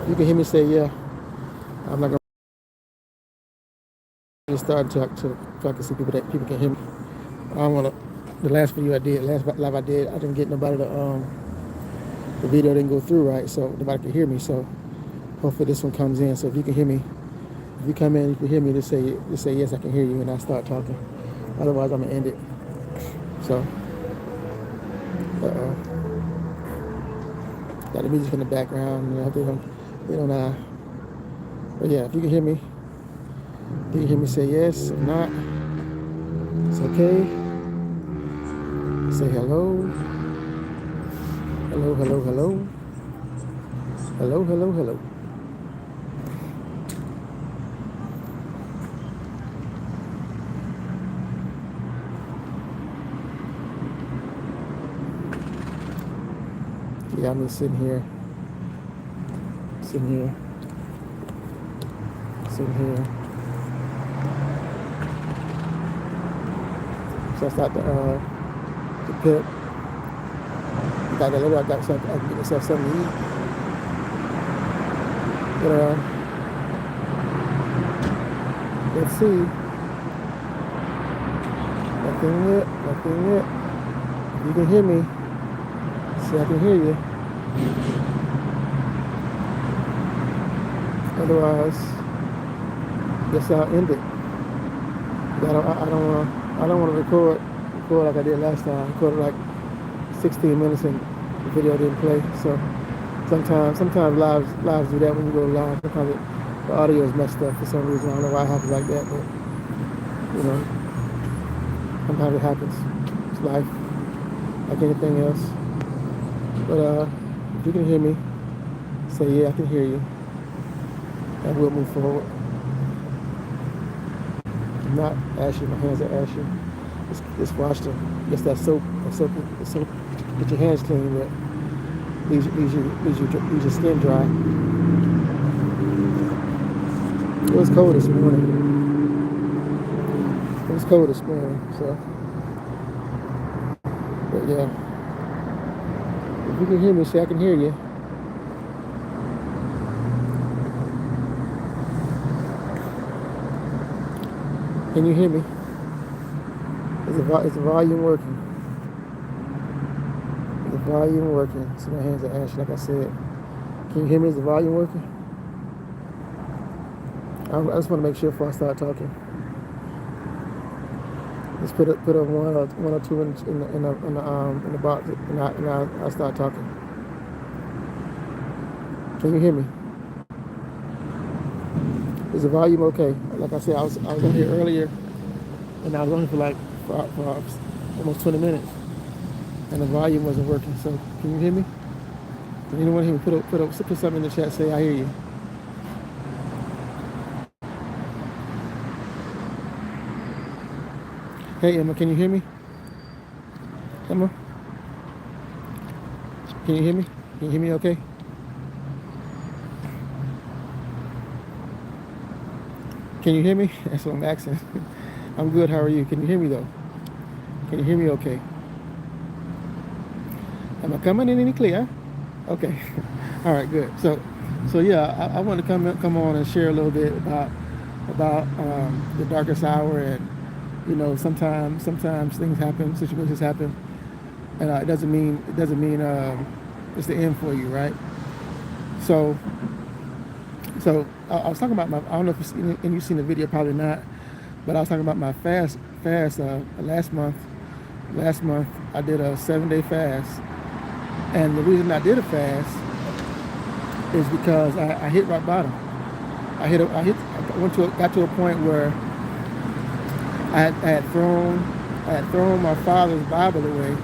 You can hear me say yeah. I'm not gonna start so I can see people that people can hear me. I don't wanna. The last video I did, last live I did, I didn't get nobody to the video didn't go through right, so nobody could hear me. So hopefully this one comes in. So if you can hear me, if you come in, you can hear me. Just say yes, I can hear you, and I start talking. Otherwise, I'm gonna end it. So, got the music in the background. You know, they don't. But yeah, if you can hear me, you can hear me say yes. If not, it's okay. Say hello. Hello, hello, hello. Hello, hello, hello. Yeah, I'm just sitting here, sitting here, sitting here. So I start the pit. Got a little. I got something. I can get myself something to eat. But let's see. Nothing yet. Nothing yet. If you can hear me, see I can hear you. Otherwise, guess I'll end it. I don't want to record like I did last time. I recorded like 16 minutes and the video didn't play. So sometimes lives do that when you go live. Sometimes the audio is messed up for some reason. I don't know why it happens like that, but you know, sometimes it happens. It's life, like anything else. But if you can hear me, say yeah, I can hear you, and we'll move forward. I'm not ashy. My hands are ashy. Just wash them. Just that soap. Get your hands clean. But leaves your skin dry. It was cold this morning. It was cold this morning. So, but yeah. If you can hear me, say I can hear you. Can you hear me? Is the volume working? Is the volume working? See, my hands are ashy, like I said. Can you hear me? Is the volume working? I just want to make sure before I start talking. Just put a one or two in the box, and I'll start talking. Can you hear me? Is the volume okay? Like I said, I was on here earlier, and I was on here for almost 20 minutes, and the volume wasn't working. So can you hear me? Can anyone hear me? Put something in the chat. Say I hear you. Hey Emma, can you hear me? Emma, can you hear me? Can you hear me okay? Can you hear me? That's what I'm asking. I'm good. How are you? Can you hear me though? Can you hear me okay? Am I coming in any clear? Okay. All right, good. So yeah, I want to come on and share a little bit about the darkest hour, and you know, sometimes things happen, situations happen, and it doesn't mean it's the end for you, right? So I was talking about I don't know if you've seen the video, probably not, but I was talking about my fast last month. Last month I did a 7-day fast, and the reason I did a fast is because I hit rock bottom. Got to a point where I had thrown my father's Bible away,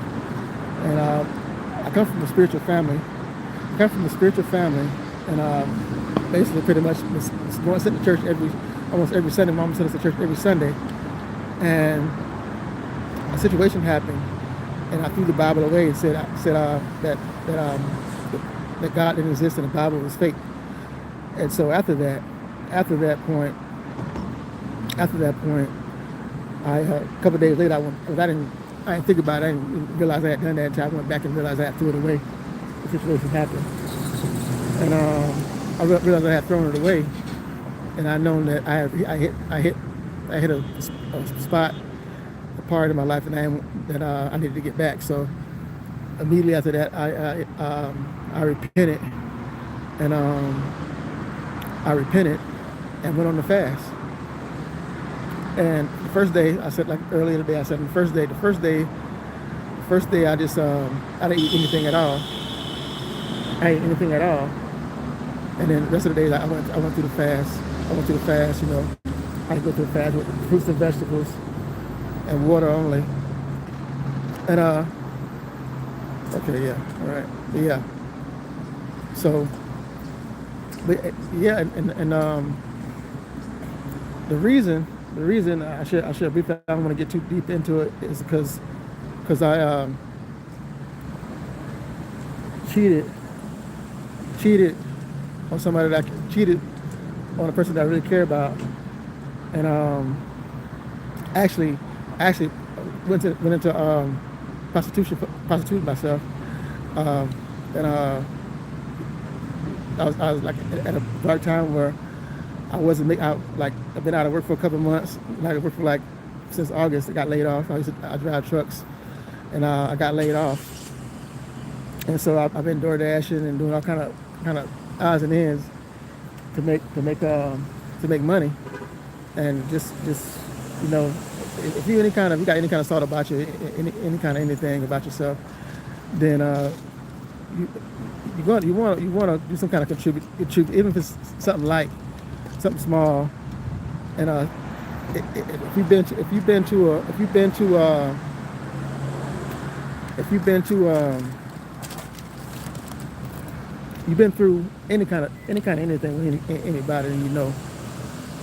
and I come from a spiritual family. And basically pretty much going to church almost every Sunday. Mom sent us to church every Sunday, and a situation happened, and I threw the Bible away and said that God didn't exist and the Bible was fake. And so after that point, I a couple of days later I didn't think about it. I didn't realize I had done that until I went back and realized I had threw it away. The situation happened, and I realized I had thrown it away, and I known that I hit a spot, a part of my life that I needed to get back. So immediately after that, I repented, and went on the fast. And the first day, I said, like earlier today, I said the first day I just I didn't eat anything at all. I ate anything at all. And then the rest of the days I went through the fast. I went through the fast, you know. I go through the fast with fruits and vegetables and water only. And okay, yeah, all right, yeah. So, but yeah, and the reason I should briefly, I don't want to get too deep into it, is because I cheated on somebody that cheated on a person that I really care about, and actually went into prostituting myself, and I was like at a dark time where I wasn't I've been out of work for a couple of months. Like I worked for like since August. I got laid off. I drive trucks, and I got laid off, and so I've been door dashing and doing all kind of odds and ends to make money, and just you know, if you got any kind of thought about you, any kind of anything about yourself, then you want to do some kind of contribute, even if it's something light, something small. And if you've been through any kind of anything with anybody, and you know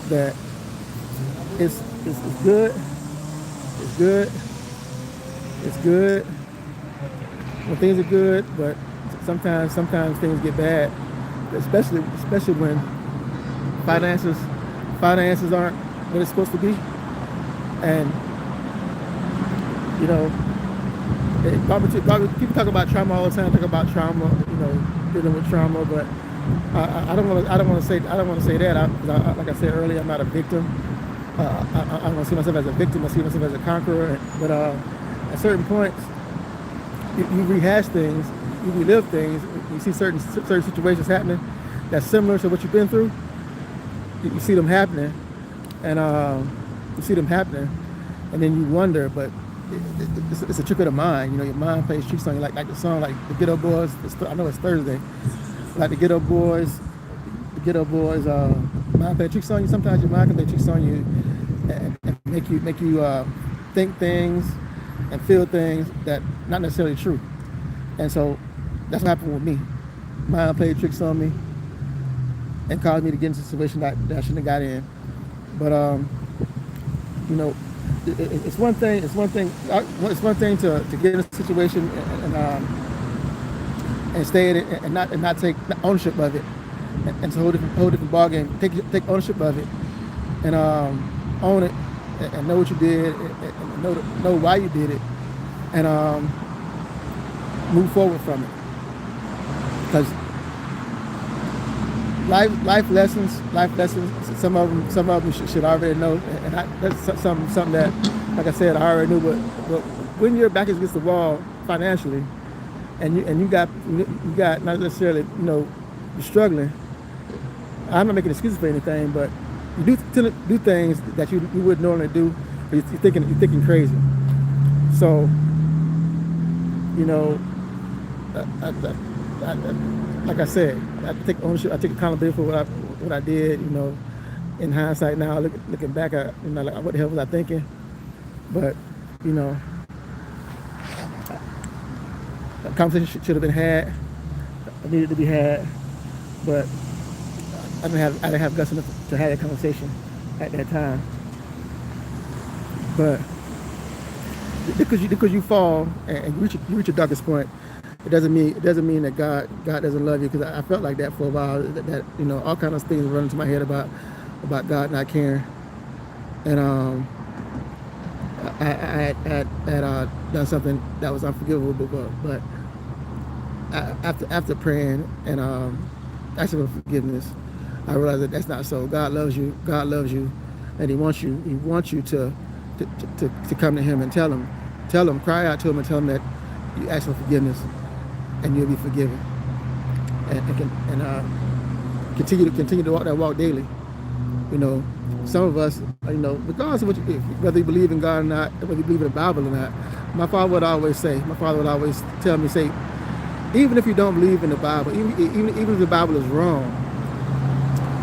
that it's good, it's good when things are good, but sometimes things get bad, especially when finances aren't what it's supposed to be. And you know, people talk about trauma all the time, talk about trauma, you know, dealing with trauma, but I don't want to say that. Like I said earlier, I'm not a victim. I don't see myself as a victim. I see myself as a conqueror. But at certain points, you rehash things, you relive things. You see certain situations happening that's similar to what you've been through. You see them happening, and then you wonder. But it's a trick of the mind. You know, your mind plays tricks on you, like the song, like the Ghetto Boys. I know it's Thursday. Like the Ghetto Boys, mind play tricks on you. Sometimes your mind can play tricks on you and make you think things and feel things that not necessarily true. And so that's what happened with me. Mind played tricks on me and caused me to get into a situation that I shouldn't have got in. But you know, it's one thing to get in a situation and stay in it and not take ownership of it. And it's a whole different ballgame. Take ownership of it and own it and know what you did and know why you did it, and move forward from it. Because life lessons. Some of them should already know, and that's something that, like I said, I already knew. But when your back is against the wall financially, and you got not necessarily, you know, you're struggling. I'm not making excuses for anything, but you do things that you wouldn't normally do. But you're thinking crazy. So, you know, like I said, I take ownership. I take accountability for what I did. You know, in hindsight now, looking back, you know, like, what the hell was I thinking? But you know, a conversation should have been had. It needed to be had, but I didn't have guts enough to have that conversation at that time. But because you fall and you reach your darkest point, it doesn't mean that God doesn't love you. Because I felt like that for a while. That you know, all kinds of things running to my head about God not caring, and I had done something that was unforgivable. But after praying and asking for forgiveness, I realized that that's not so. God loves you. God loves you, and He wants you. He wants you to come to Him and tell Him, cry out to Him, and tell Him that you ask for forgiveness, and you'll be forgiven, and continue to walk that walk daily. You know, some of us, you know, regardless of whether you believe in God or not, whether you believe in the Bible or not, my father would always tell me, say, even if you don't believe in the Bible, even if the Bible is wrong,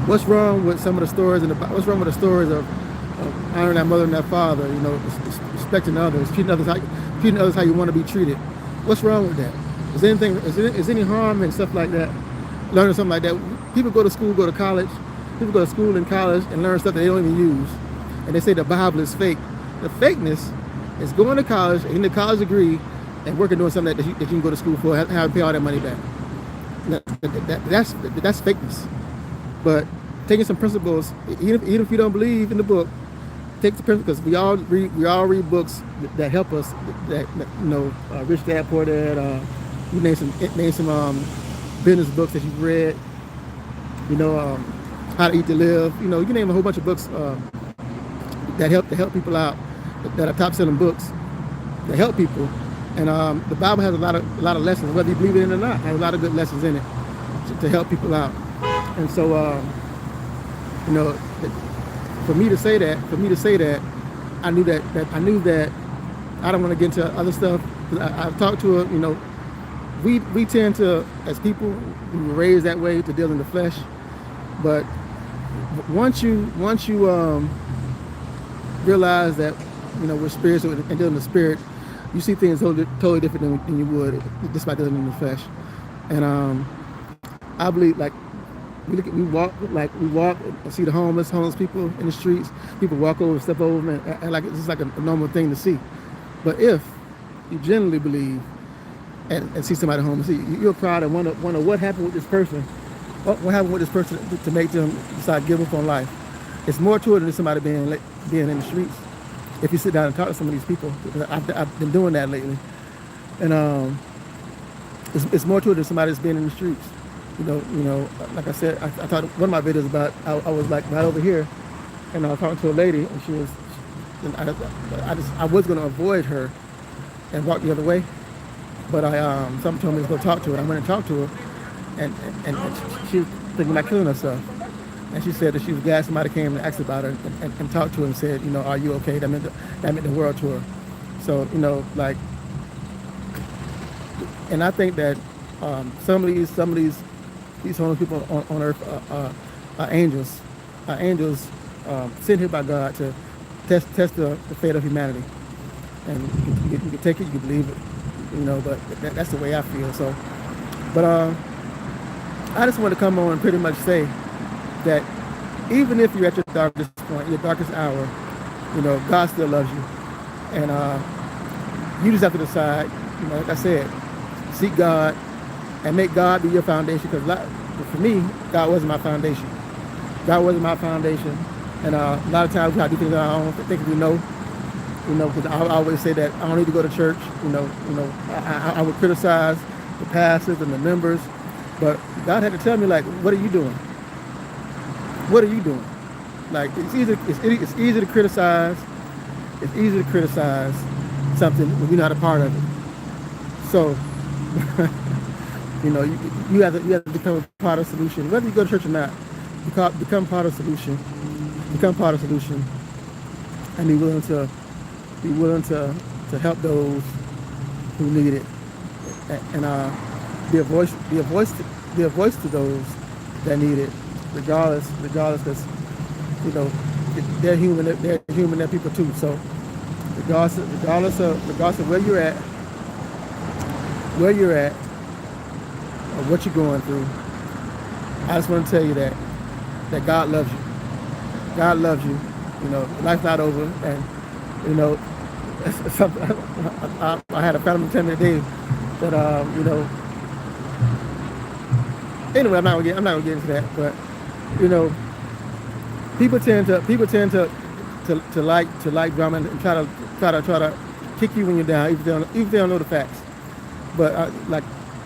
what's wrong with some of the stories in the Bible? What's wrong with the stories of honoring that mother and that father? You know, respecting others, treating others how you want to be treated. What's wrong with that? Is any harm in stuff like that? Learning something like that? People go to school, go to college. People go to school and college and learn stuff that they don't even use, and they say the Bible is fake. The fakeness is going to college, getting the college degree, and working doing something that you can go to school for, have to pay all that money back. That's fakeness. But taking some principles, even if you don't believe in the book, take the principles, because we all read books that help us. That you know, Rich Dad Poor Dad. You name some business books that you've read. You know, How to Eat to Live. You know, you can name a whole bunch of books that help people out, that are top selling books that help people. And the Bible has a lot of lessons, whether you believe it or not. Has a lot of good lessons in it to help people out. And so, you know, for me to say that, I knew that I don't want to get into other stuff. I've talked to her. You know, we tend to, as people, we were raised that way, to deal in the flesh. But once you realize that, you know, we're spiritual and dealing in the spirit, you see things totally different than you would just by dealing in the flesh. And I believe, like, we walk and see the homeless people in the streets. People walk over, step over them, and like it's just like a normal thing to see. But if you genuinely believe and see somebody homeless, you'll cry and wonder what happened with this person. What happened with this person to make them decide to give up on life? It's more to it than somebody being in the streets. If you sit down and talk to some of these people, I've been doing that lately, and it's more to it than somebody that's being in the streets. You know, like I said, I talked one of my videos about I was like right over here, and I was talking to a lady, and she was, and I was going to avoid her and walk the other way, but something told me to go talk to her. I went and talked to her. And she was thinking about killing herself. And she said that she was glad somebody came and asked about her and talked to her and said, you know, are you okay? That meant the world to her. So, you know, like, and I think that some of these homeless people on earth are angels. Sent here by God to test the fate of humanity. And you can take it, you can believe it, you know, but that's the way I feel. So, but I just want to come on and pretty much say that even if you're at your darkest point, your darkest hour, you know, God still loves you. And you just have to decide, you know, like I said, seek God and make God be your foundation. Because for me, God wasn't my foundation. God wasn't my foundation. And a lot of times we have to do things that I don't think we know. You know, because I always say that I don't need to go to church. You know, I would criticize the pastors and the members. But God had to tell me, like, what are you doing? What are you doing? Like, it's easy to criticize. It's easy to criticize something when you're not a part of it. So, you know, you have to become a part of the solution. Whether you go to church or not, become part of the solution. Become part of the solution, and be willing to help those who need it, and be a voice to those that need it, regardless, because, you know, they're human. They're people too. So, regardless of where you're at, or what you're going through, I just want to tell you that God loves you. God loves you. You know, life's not over, and you know, something. I had a family tell me today that you know. Anyway, I'm not gonna get into that, but you know, people tend to like drama and try to kick you when you're down, even if they don't know the facts. But like,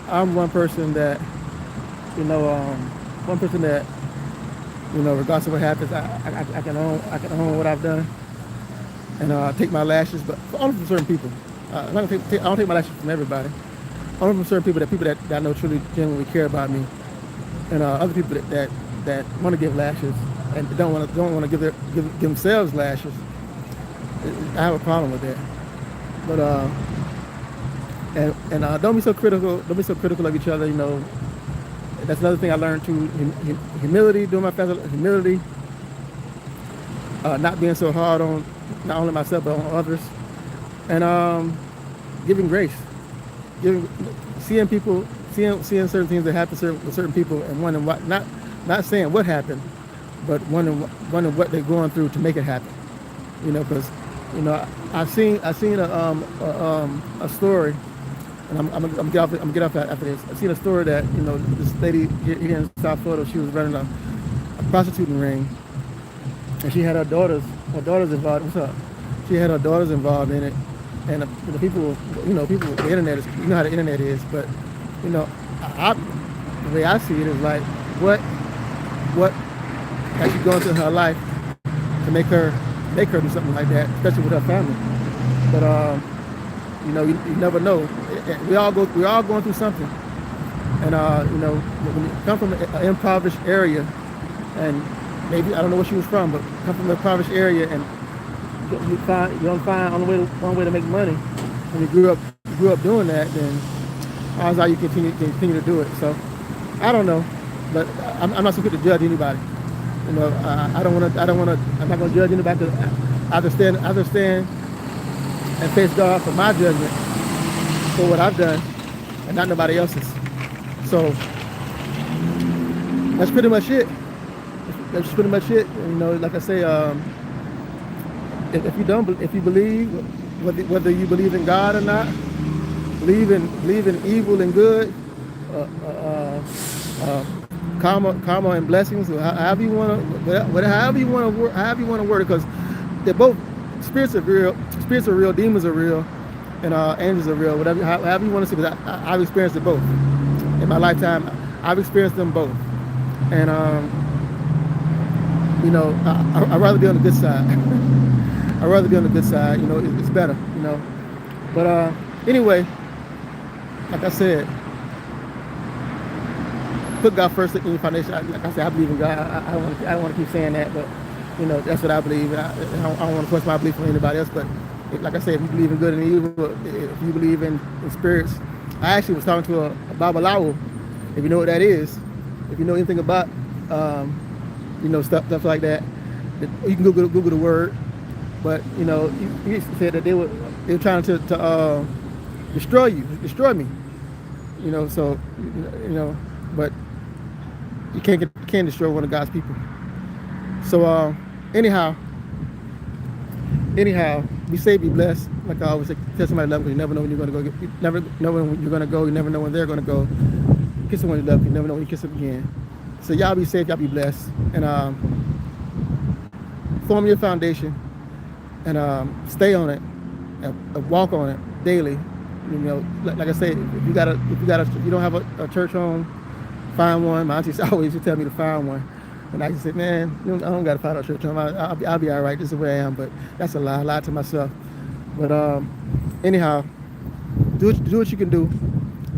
I'm one person that, you know, one person that, you know, regardless of what happens, I can own what I've done, and take my lashes, but only from certain people. I don't take my lashes from everybody. Only from certain people that I know truly genuinely care about me, and other people that want to give lashes and don't want to give themselves lashes. I have a problem with that. But don't be so critical. Don't be so critical of each other. You know, that's another thing I learned too. Humility, doing my fast. Humility. Not being so hard on not only myself but on others, and giving grace. Seeing certain things that happen with certain people, and wondering what, not saying what happened, but wondering what they're going through to make it happen. You know, because, you know, I've seen a story, and I'm gonna get off after this. I've seen a story that, you know, this lady here in South Florida, she was running a prostituting ring, and she had her daughters involved. What's up? She had her daughters involved in it, and the people, the internet is, you know how the internet is, but, you know, the way I see it is like, what has she gone through in her life to make her do something like that, especially with her family. But you know, you never know. We all going through something, and you know, when you come from an impoverished area, and maybe, I don't know where she was from, but come from an impoverished area, and you don't find one way to make money. When you grew up doing that, then odds are you continue to do it. So I don't know, but I'm not so quick to judge anybody. You know, I'm not going to judge anybody. I understand and face God for my judgment for what I've done, and not nobody else's. So that's pretty much it. That's pretty much it. You know, like I say, if you believe, whether you believe in God or not, believe in evil and good, karma and blessings, however you want to word it, because they're both, spirits are real, demons are real, and angels are real. However you want to see, because I've experienced it both in my lifetime. I've experienced them both, and you know, I'd rather be on the good side. I'd rather be on the good side. You know, it's better. You know, but anyway, like I said, put God first in your foundation. Like I said, I believe in God. I don't want to keep saying that, but, you know, that's what I believe. I don't want to question my belief on anybody else. But like I said, if you believe in good and evil, if you believe in spirits, I actually was talking to a Babalawo, if you know what that is. If you know anything about, you know, stuff like that, you can Google the word. But, you know, he said that they were trying to destroy me. You know, so, you know, but you can't destroy one of God's people. So anyhow, be safe, be blessed. Like I always say, tell somebody love, because you never know when you're going to go. You never know when you're going to go. You never know when they're going to go. Kiss someone you love. You never know when you kiss them again. So y'all be safe. Y'all be blessed. And form your foundation, and stay on it, and walk on it daily. You know, like I say, if you don't have a church home, find one. My auntie always used to tell me to find one, and I just said, man, I don't got to find a church home. I'll be all right. This is where I am. But that's a lie. I lied to myself. But anyhow, do what you can do.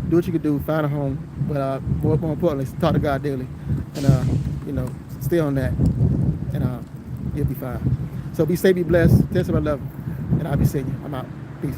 Do what you can do. Find a home. But more importantly, talk to God daily, and you know, stay on that, and you'll be fine. So be safe, be blessed. Tell somebody I love you, and I'll be seeing you. I'm out. Peace.